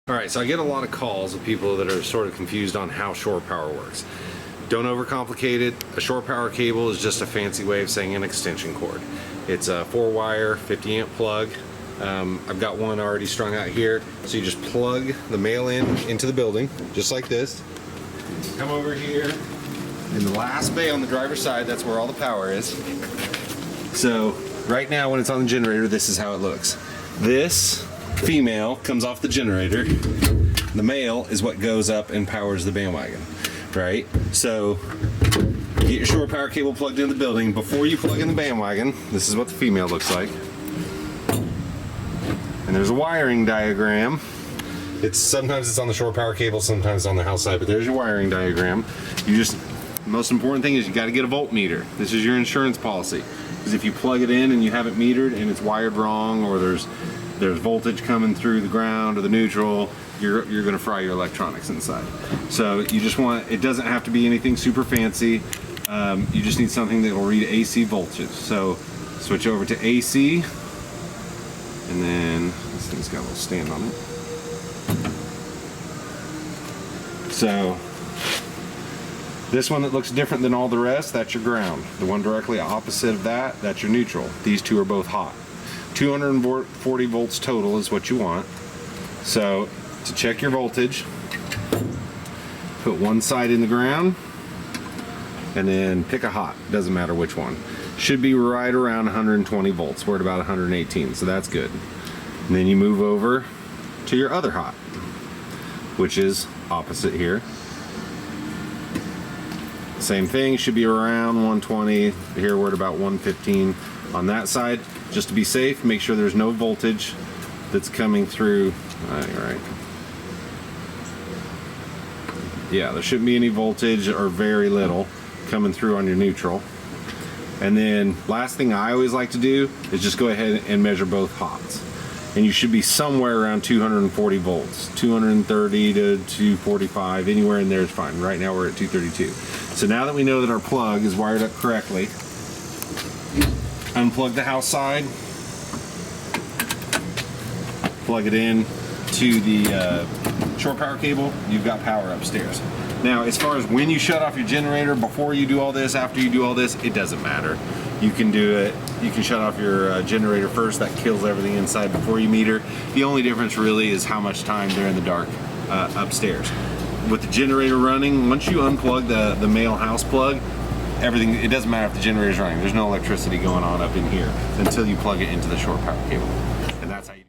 All right, so I get a lot of calls of people that are sort of confused on how shore power works. Don't overcomplicate it. A shore power cable is just a fancy way of saying an extension cord. It's a 4-wire 50 amp plug. I've got one already strung out here. So you just plug the male into the building, just like this. Come over here. In the last bay on the driver's side, that's where all the power is. So right now when it's on the generator, this is how it looks. This female comes off the generator. The male is what goes up and powers the BandWagon, right? So get your shore power cable plugged into the building. Before you plug in the BandWagon, this is what the female looks like. And there's a wiring diagram. Sometimes it's on the shore power cable, sometimes it's on the house side, but there's your wiring diagram. The most important thing is you got to get a voltmeter. This is your insurance policy. Because if you plug it in and you have it metered and it's wired wrong, or there's voltage coming through the ground or the neutral, you're going to fry your electronics inside. So you just want, it doesn't have to be anything super fancy. You just need something that will read AC voltages. So switch over to AC, and then this thing's got a little stand on it. So this one that looks different than all the rest, that's your ground. The one directly opposite of that, that's your neutral. These two are both hot. 240 volts total is what you want. So to check your voltage, put one side in the ground and then pick a hot, doesn't matter which one. Should be right around 120 volts. We're at about 118, so that's good. And then you move over to your other hot, which is opposite here. Same thing, should be around 120. Here we're at about 115 on that side. Just to be safe, make sure there's no voltage that's coming through. Right. Yeah, there shouldn't be any voltage or very little coming through on your neutral. And then last thing I always like to do is just go ahead and measure both hots. And you should be somewhere around 240 volts, 230 to 245, anywhere in there is fine. Right now we're at 232. So now that we know that our plug is wired up correctly, unplug the house side, plug it in to the shore power cable, you've got power upstairs. Now, as far as when you shut off your generator, before you do all this, after you do all this, it doesn't matter. You can do it, you can shut off your generator first, that kills everything inside before you meter. The only difference really is how much time they're in the dark upstairs. With the generator running, once you unplug the male house plug, everything, it doesn't matter if the generator's running, there's no electricity going on up in here until you plug it into the shore power cable. And that's how you